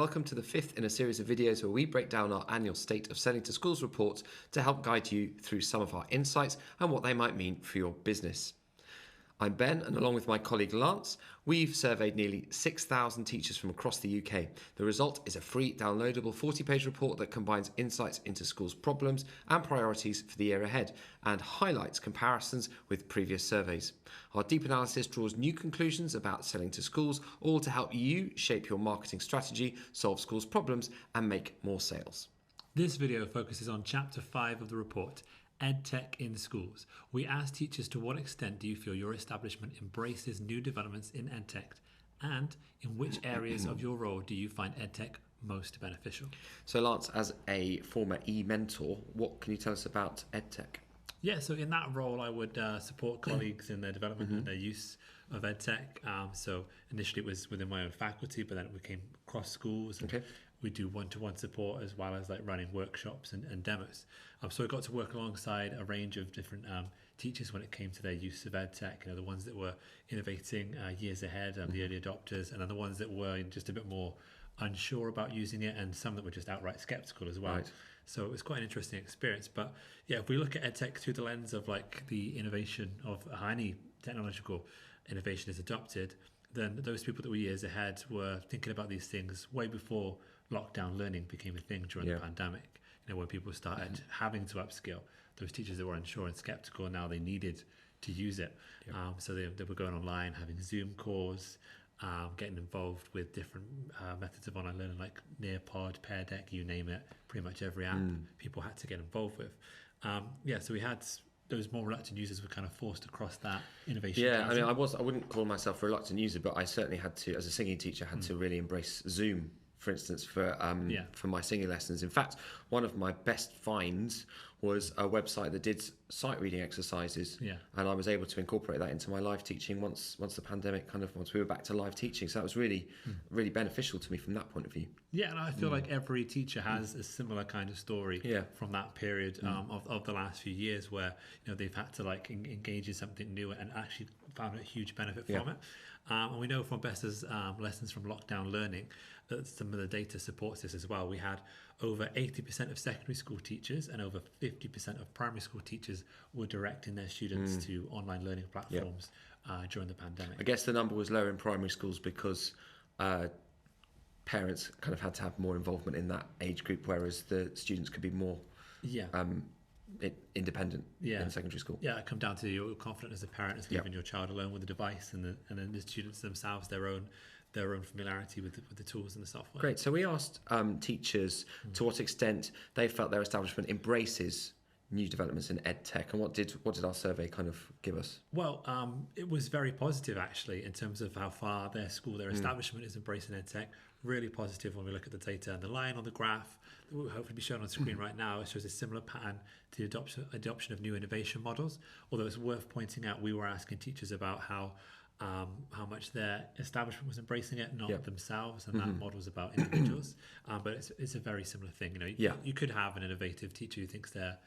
welcome to the fifth in a series of videos where we break down our annual State of Selling to Schools report to help guide you through some of our insights and what they might mean for your business. I'm Ben, and along with my colleague Lance, we've surveyed nearly 6,000 teachers from across the UK. The result is a free downloadable 40-page report that combines insights into schools' problems and priorities for the year ahead and highlights comparisons with previous surveys. Our deep analysis draws new conclusions about selling to schools, all to help you shape your marketing strategy, solve schools' problems, and make more sales. This video focuses on Chapter 5 of the report, EdTech in schools. We asked teachers to what extent do you feel your establishment embraces new developments in EdTech, and in which areas of your role do you find EdTech most beneficial? So Lance, as a former e-mentor, what can you tell us about EdTech? Yeah, so in that role, I would support colleagues in their development and their use of EdTech. So initially it was within my own faculty, but then it became across schools. And we do one-to-one support as well as like running workshops and demos. So I got to work alongside a range of different teachers when it came to their use of EdTech. You know, the ones that were innovating years ahead, the early adopters, and then the ones that were just a bit more unsure about using it, and some that were just outright skeptical as well. Right. So it was quite an interesting experience. But yeah, if we look at EdTech through the lens of like the innovation of how any technological innovation is adopted, then those people that were years ahead were thinking about these things way before lockdown learning became a thing during the pandemic. You know, when people started having to upskill, those teachers that were unsure and skeptical, now they needed to use it. So they were going online, having Zoom calls, getting involved with different methods of online learning like Nearpod, Pear Deck, you name it. Pretty much every app people had to get involved with. So we had those more reluctant users were kind of forced across that innovation. Yeah, I mean, I wouldn't call myself a reluctant user, but I certainly had to, as a singing teacher, had to really embrace Zoom, for instance, for my singing lessons. In fact, one of my best finds was a website that did sight reading exercises, and I was able to incorporate that into my live teaching once the pandemic once we were back to live teaching. So that was really beneficial to me from that point of view. Yeah, and I feel like every teacher has a similar kind of story from that period of the last few years, where they've had to like engage in something new and actually found a huge benefit from it. And we know from Bessa's lessons from lockdown learning that some of the data supports this as well. We had over 80% of secondary school teachers and over 50% of primary school teachers were directing their students to online learning platforms during the pandemic. I guess the number was lower in primary schools because parents kind of had to have more involvement in that age group, whereas the students could be more independent in secondary school. Yeah, it come down to you're confident as a parent as leaving your child alone with the device, and then the students themselves their own familiarity with the tools and the software. Great. So we asked teachers to what extent they felt their establishment embraces new developments in EdTech, and what did our survey kind of give us? Well, it was very positive actually in terms of how far their establishment is embracing EdTech. Really positive when we look at the data. And the line on the graph that will hopefully be shown on screen right now, it shows a similar pattern to the adoption of new innovation models. Although it's worth pointing out, we were asking teachers about how much their establishment was embracing it, not themselves, and that model's about individuals. But it's a very similar thing. You could have an innovative teacher who thinks their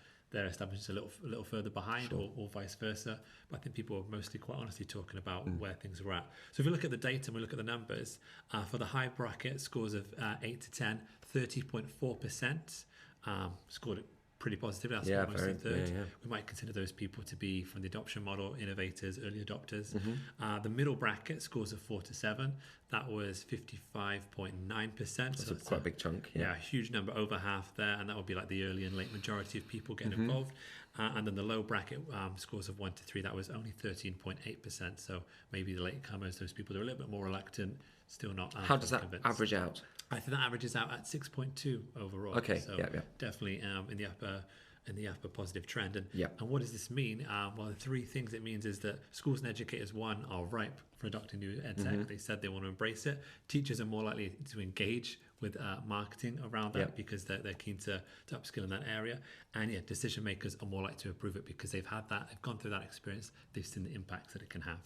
establishment's a little further behind, or vice versa. But I think people are mostly quite honestly talking about where things are at. So if we look at the data and we look at the numbers, for the high bracket, scores of 8 to 10, 30.4% scored it pretty positive. That's almost a third. We might consider those people to be from the adoption model, innovators, early adopters. The middle bracket, scores of 4 to 7, that was 55.9%. That's quite a big chunk. Yeah, a huge number, over half there, and that would be like the early and late majority of people getting involved. And then the low bracket scores of 1 to 3, that was only 13.8%. So maybe the latecomers, those people that are a little bit more reluctant, still not. How does that average out? I think that averages out at 6.2 overall. Okay, so definitely in the upper positive trend. And what does this mean? Well, the three things it means is that schools and educators, one, are ripe for adopting new EdTech. They said they want to embrace it. Teachers are more likely to engage with marketing around that because they're keen to upskill in that area. And decision makers are more likely to approve it because they've gone through that experience, they've seen the impacts that it can have.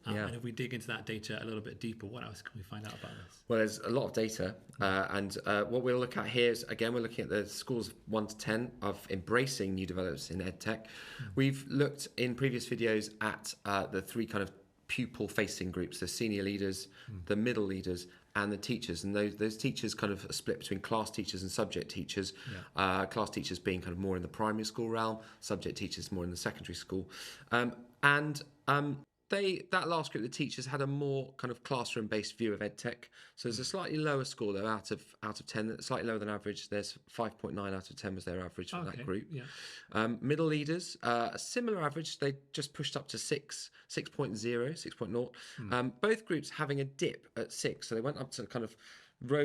And if we dig into that data a little bit deeper, what else can we find out about this? Well, there's a lot of data, and what we'll look at here is, again, we're looking at the scores 1 to 10 of embracing new developments in EdTech. We've looked in previous videos at the three kind of pupil-facing groups, the senior leaders, the middle leaders, and the teachers, and those teachers kind of are split between class teachers and subject teachers. Class teachers being kind of more in the primary school realm, subject teachers more in the secondary school, and that last group, the teachers, had a more kind of classroom-based view of EdTech. So there's a slightly lower score though, out of 10, slightly lower than average. There's 5.9 out of 10 was their average for that group. Middle leaders, a similar average. They just pushed up to 6.0, 6.0. Both groups having a dip at 6, so they went up to kind of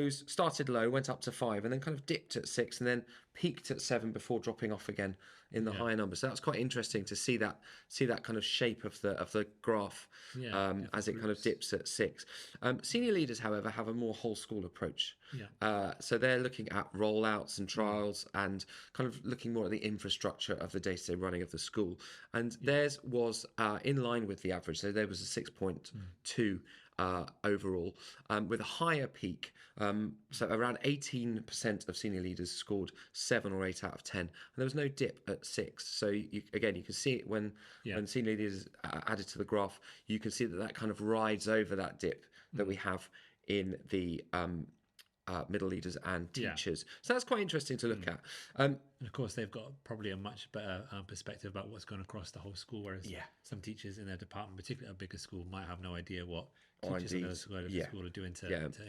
started low, went up to 5, and then kind of dipped at 6, and then peaked at 7 before dropping off again in the higher numbers. So that's quite interesting to see that kind of shape of the graph as it kind of dips at 6. Senior leaders, however, have a more whole school approach. So they're looking at rollouts and trials and kind of looking more at the infrastructure of the day-to-day running of the school. And theirs was in line with the average. So there was a 6.2 overall, with a higher peak. So around 18% of senior leaders scored 7 or 8 out of 10, and there was no dip at 6. So you can see it when senior leaders are added to the graph. You can see that kind of rides over that dip that we have in the middle leaders and teachers. So that's quite interesting to look at. And of course, they've got probably a much better perspective about what's going across the whole school, whereas some teachers in their department, particularly a bigger school, might have no idea what teachers in the school are doing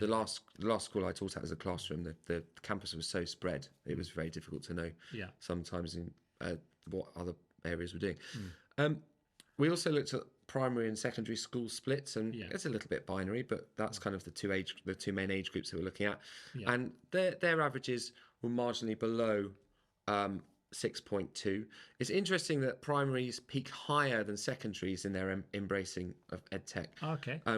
the last school I taught at as a classroom, the campus was so spread, it was very difficult to know sometimes in what other areas were doing. We also looked at primary and secondary school splits, and it's a little bit binary, but that's kind of the two main age groups that we're looking at, and their averages were marginally below 6.2. It's interesting that primaries peak higher than secondaries in their embracing of EdTech.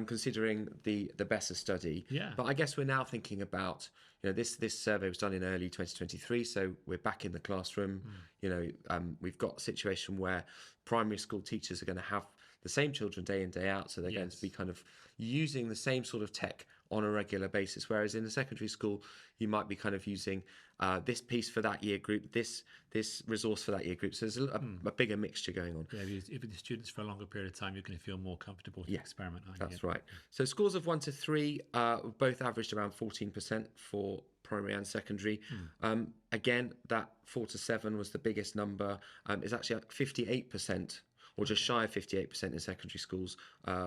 Considering the BESA study. But I guess we're now thinking about, this survey was done in early 2023, so we're back in the classroom. We've got a situation where primary school teachers are going to have the same children day in, day out, so they're going to be kind of using the same sort of tech on a regular basis, whereas in a secondary school you might be kind of using this piece for that year group, this resource for that year group. So there's a bigger mixture going on. If the students for a longer period of time, you're going to feel more comfortable to experiment. That's right. So scores of 1 to 3 both averaged around 14% for primary and secondary. Again, that 4 to 7 was the biggest number. It's actually at 58%. Or just shy of 58% in secondary schools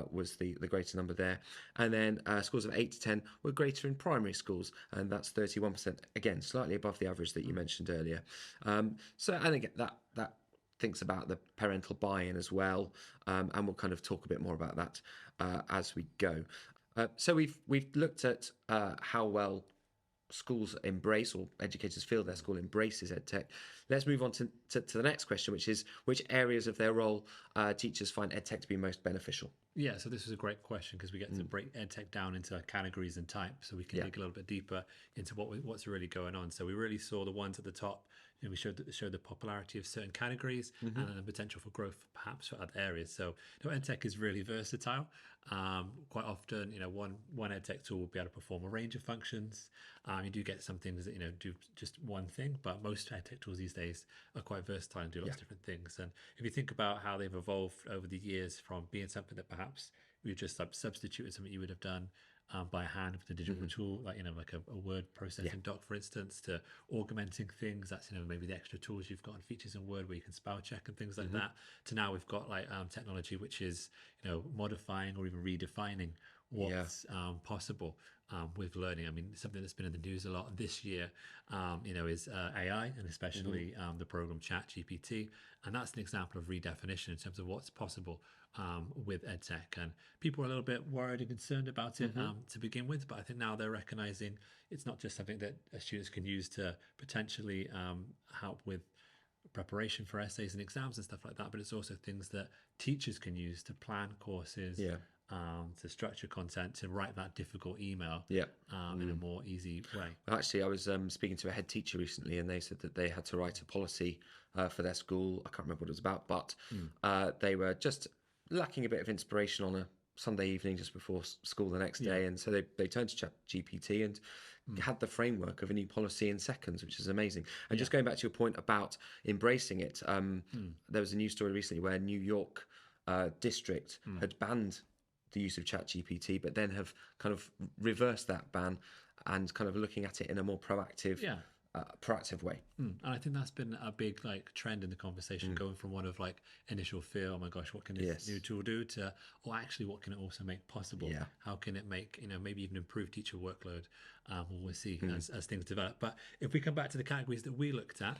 was the greater number there. And then scores of 8 to 10 were greater in primary schools, and that's 31%. Again, slightly above the average that you mentioned earlier. So, and again, that thinks about the parental buy-in as well, and we'll kind of talk a bit more about that as we go. So we've looked at how well schools embrace, or educators feel their school embraces EdTech. Let's move on to the next question, which is which areas of their role teachers find EdTech to be most beneficial? So this is a great question because we get to break EdTech down into categories and types, so we can dig a little bit deeper into what's really going on. So we really saw the ones at the top. We showed the popularity of certain categories and the potential for growth perhaps for other areas. So EdTech is really versatile. Quite often, one EdTech tool will be able to perform a range of functions. You do get some things that do just one thing, but most EdTech tools these days are quite versatile and do lots of different things. And if you think about how they've evolved over the years from being something that perhaps we just substituted something you would have done by hand with a digital tool, like a word processing doc, for instance, to augmenting things. That's maybe the extra tools you've got and features in Word where you can spell check and things like that. To now we've got technology which is modifying or even redefining what's possible with learning. I mean, something that's been in the news a lot this year, is AI, and especially the program ChatGPT, and that's an example of redefinition in terms of what's possible with EdTech. And people are a little bit worried and concerned about it to begin with, but I think now they're recognizing it's not just something that students can use to potentially help with preparation for essays and exams and stuff like that, but it's also things that teachers can use to plan courses, to structure content, to write that difficult email in a more easy way. Well, actually, I was speaking to a head teacher recently, and they said that they had to write a policy for their school. I can't remember what it was about, but they were just lacking a bit of inspiration on a Sunday evening just before school the next day, and so they turned to ChatGPT and had the framework of a new policy in seconds, which is amazing. And just going back to your point about embracing it, there was a news story recently where New York district had banned the use of ChatGPT, but then have kind of reversed that ban and kind of looking at it in a more proactive way. And I think that's been a big like trend in the conversation, going from one of like initial fear, oh my gosh, what can this new tool do, to actually what can it also make possible? How can it make, maybe even improve teacher workload? We'll see as things develop. But if we come back to the categories that we looked at,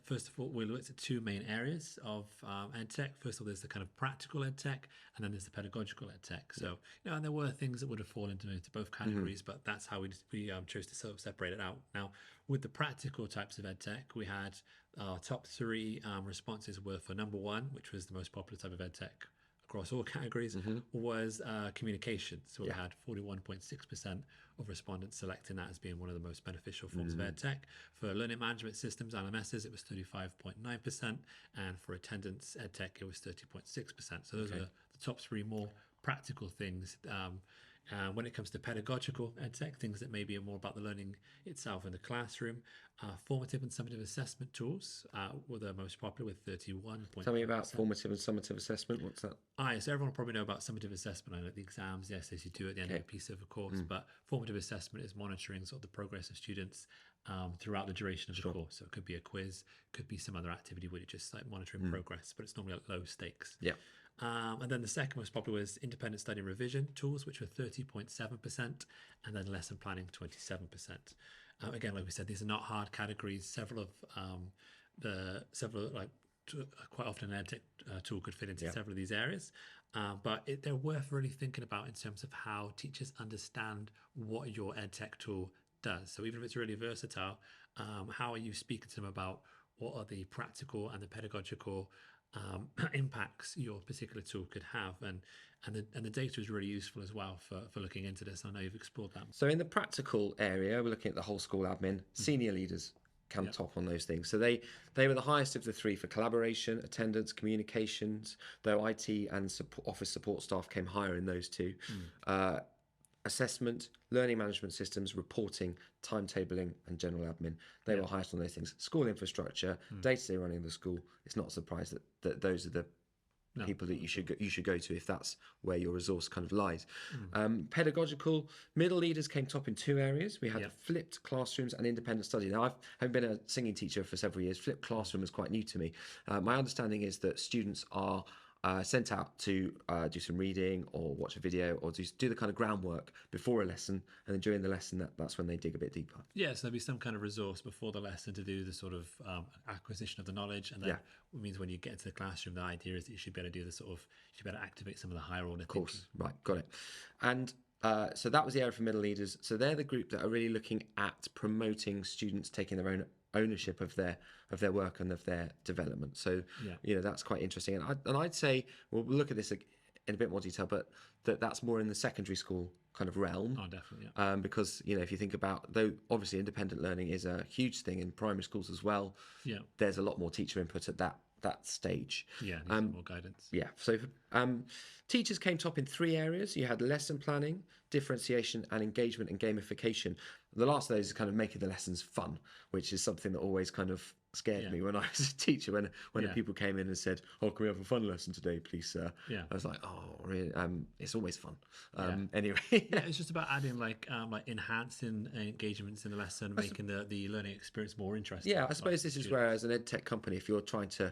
first of all, we looked at two main areas of EdTech. First of all, there's the kind of practical EdTech, and then there's the pedagogical EdTech. So, and there were things that would have fallen into both categories, but that's how we chose to sort of separate it out. Now, with the practical types of EdTech, we had our top three responses were for number one, which was the most popular type of EdTech across all categories, was communication. So we had 41.6% of respondents selecting that as being one of the most beneficial forms of EdTech. For learning management systems, LMSs, it was 35.9%, and for attendance EdTech, it was 30.6%. So those are the top three more practical things. When it comes to pedagogical EdTech, things that maybe are more about the learning itself in the classroom, formative and summative assessment tools were the most popular with 31.5%. Tell me about formative and summative assessment. What's that? So everyone will probably know about summative assessment. I know the exams, the essays you do at the end of a piece of a course, but formative assessment is monitoring sort of the progress of students throughout the duration of the course. So it could be a quiz, could be some other activity where you're just like monitoring progress, but it's normally at low stakes. And then the second most popular was independent study and revision tools, which were 30.7%, and then lesson planning 27%. Again, like we said, these are not hard categories. Quite often an EdTech tool could fit into several of these areas, but they're worth really thinking about in terms of how teachers understand what your EdTech tool does. So even if it's really versatile, how are you speaking to them about what are the practical and the pedagogical impacts your particular tool could have, and the data is really useful as well for looking into this. I know you've explored that. So in the practical area, we're looking at the whole school admin. Senior leaders come top on those things. So they were the highest of the three for collaboration, attendance, communications, though IT and office support staff came higher in those two. Assessment, learning management systems, reporting, timetabling, and general admin. They were highest on those things. School infrastructure, day-to-day running of the school. It's not a surprise that those are the people that you should go to if that's where your resource kind of lies. Pedagogical, middle leaders came top in two areas. We had flipped classrooms and independent study. Now, I have been a singing teacher for several years. Flipped classroom is quite new to me. My understanding is that students are sent out to do some reading or watch a video or do the kind of groundwork before a lesson, and then during the lesson that's when they dig a bit deeper. So there'll be some kind of resource before the lesson to do the sort of acquisition of the knowledge, and then it means when you get into the classroom, the idea is that you should be able to do you should be able to activate some of the higher order thinking. Of course, right, got it. And so that was the area for middle leaders. So they're the group that are really looking at promoting students taking their own ownership of their work and of their development. So that's quite interesting. And I'd say we'll look at this in a bit more detail, but that's more in the secondary school kind of realm. Oh, definitely. Because if you think about, though obviously independent learning is a huge thing in primary schools as well. There's a lot more teacher input at that stage. More guidance. So teachers came top in three areas. You had lesson planning, differentiation, and engagement and gamification. The last of those is kind of making the lessons fun, which is something that always kind of scared me when I was a teacher. When people came in and said, "Oh, can we have a fun lesson today, please, sir?" I was like, "Oh, really? It's always fun." Anyway, it's just about adding like enhancing engagements in the lesson, making the learning experience more interesting. I suppose this is where, as an EdTech company, if you're trying to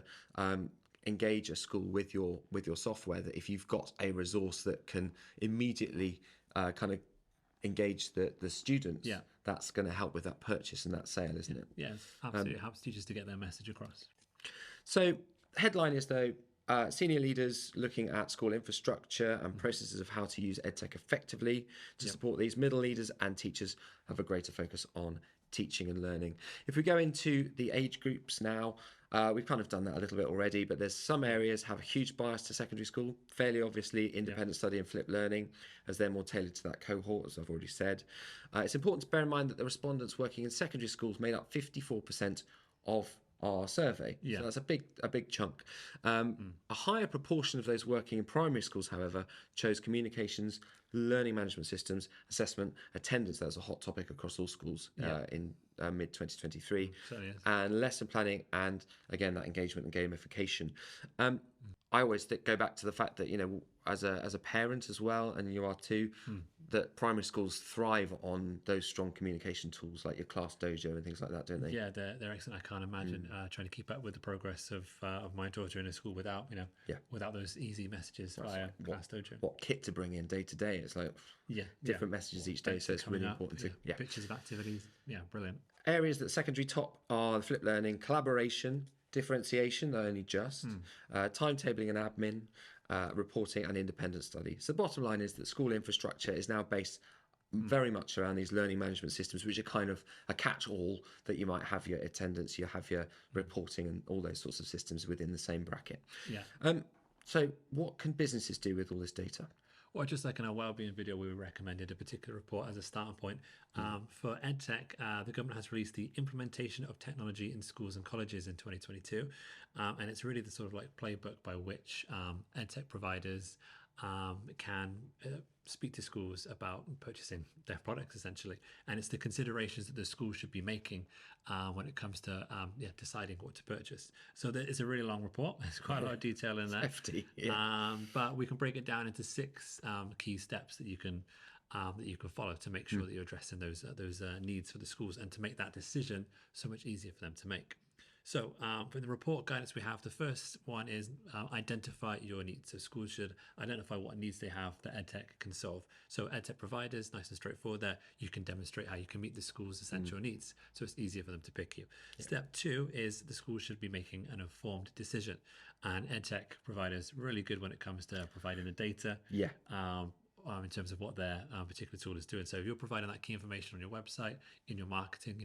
engage a school with your software, that if you've got a resource that can immediately kind of engage the students, that's going to help with that purchase and that sale, isn't it? Yes, absolutely. It helps teachers to get their message across. So headline is, though, senior leaders looking at school infrastructure and processes of how to use EdTech effectively to support these. Middle leaders and teachers have a greater focus on teaching and learning. If we go into the age groups now, we've kind of done that a little bit already, but there's some areas have a huge bias to secondary school. Fairly obviously, independent study and flipped learning, as they're more tailored to that cohort, as I've already said. It's important to bear in mind that the respondents working in secondary schools made up 54% of our survey. So that's a big chunk. A higher proportion of those working in primary schools, however, chose communications, learning management systems, assessment, attendance. That was a hot topic across all schools in mid-2023. And lesson planning, and again, that engagement and gamification. I always go back to the fact that, as a parent as well, and you are too, that primary schools thrive on those strong communication tools like your Class Dojo and things like that, don't they? Yeah, they're excellent. I can't imagine trying to keep up with the progress of my daughter in a school without without those easy messages via Class Dojo. What kit to bring in day to day? It's like different messages each day, so it's really important to pictures of activities. Yeah, brilliant. Areas that secondary top are the flipped learning, collaboration, differentiation, only just, timetabling and admin, reporting and independent study. So the bottom line is that school infrastructure is now based very much around these learning management systems, which are kind of a catch-all that you might have your attendance, you have your reporting and all those sorts of systems within the same bracket. Yeah. So what can businesses do with all this data? Well, just like in our wellbeing video, we recommended a particular report as a starting point. For EdTech, the government has released the implementation of technology in schools and colleges in 2022. And it's really the sort of like playbook by which EdTech providers can speak to schools about purchasing their products, essentially. And it's the considerations that the school should be making when it comes to deciding what to purchase. So it's a really long report. There's quite a lot of detail in there. Hefty, but we can break it down into 6 key steps that you can follow to make sure that you're addressing those needs for the schools and to make that decision so much easier for them to make. So for the report guidance we have, the first one is identify your needs. So schools should identify what needs they have that EdTech can solve. So EdTech providers, nice and straightforward there, you can demonstrate how you can meet the school's essential needs. So it's easier for them to pick you. Yeah. Step 2 is the school should be making an informed decision. And EdTech providers really good when it comes to providing the data. Yeah. In terms of what their particular tool is doing. So if you're providing that key information on your website, in your marketing,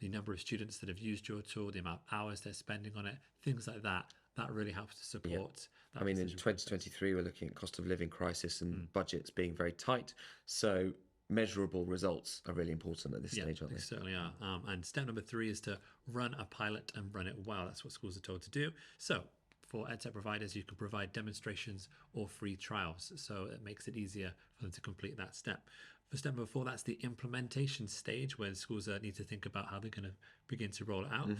the number of students that have used your tool, the amount of hours they're spending on it, things like that, that really helps to support. Yeah. I mean, in 2023, we're looking at cost of living crisis and budgets being very tight. So measurable results are really important at this stage, aren't they? They certainly are. And step number 3 is to run a pilot and run it well. That's what schools are told to do. So for EdTech providers, you can provide demonstrations or free trials. So it makes it easier for them to complete that step. For step number 4, that's the implementation stage where schools need to think about how they're going to begin to roll it out.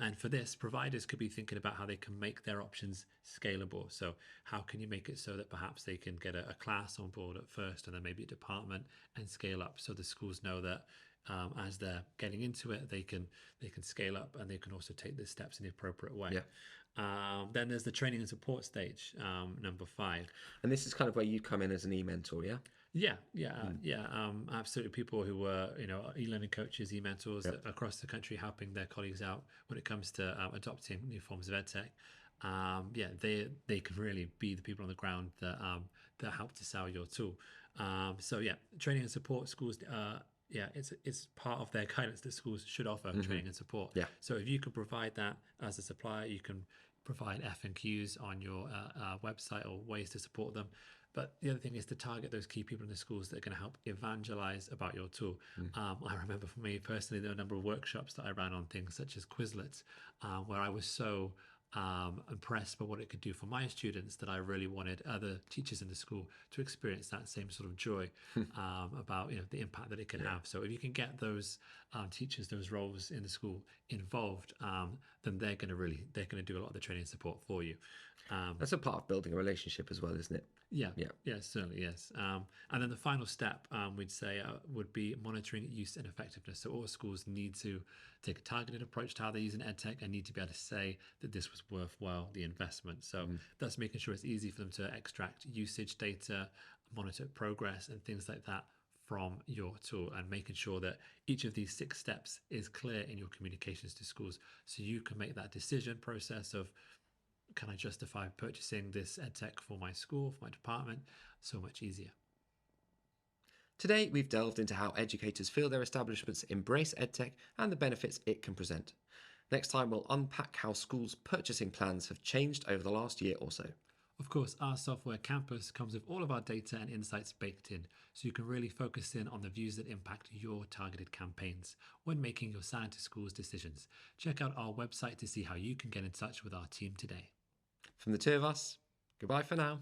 And for this, providers could be thinking about how they can make their options scalable. So how can you make it so that perhaps they can get a class on board at first and then maybe a department and scale up so the schools know that as they're getting into it, they can scale up and they can also take the steps in the appropriate way. Then there's the training and support stage, number 5. And this is kind of where you come in as an e-mentor, yeah? Absolutely. People who were, e-learning coaches, e-mentors across the country helping their colleagues out when it comes to adopting new forms of EdTech. They can really be the people on the ground that help to sell your tool. Training and support schools. It's part of their guidance that schools should offer training and support. Yeah. So if you can provide that as a supplier, you can provide F&Qs on your website or ways to support them. But the other thing is to target those key people in the schools that are going to help evangelize about your tool. I remember for me personally, there were a number of workshops that I ran on things such as Quizlets, where I was so impressed by what it could do for my students that I really wanted other teachers in the school to experience that same sort of joy about the impact that it can have. So if you can get those teachers, those roles in the school involved, then they're going to do a lot of the training and support for you. That's a part of building a relationship as well, isn't it? Yeah, certainly, yes. And then the final step, we'd say, would be monitoring use and effectiveness. So all schools need to take a targeted approach to how they're using EdTech and need to be able to say that this was worthwhile, the investment. So that's making sure it's easy for them to extract usage data, monitor progress and things like that from your tool, and making sure that each of these 6 steps is clear in your communications to schools so you can make that decision process of, can I justify purchasing this EdTech for my school, for my department? So much easier. Today, we've delved into how educators feel their establishments embrace EdTech and the benefits it can present. Next time, we'll unpack how schools' purchasing plans have changed over the last year or so. Of course, our software campus comes with all of our data and insights baked in, so you can really focus in on the views that impact your targeted campaigns when making your Santa Schools decisions. Check out our website to see how you can get in touch with our team today. From the 2 of us, goodbye for now.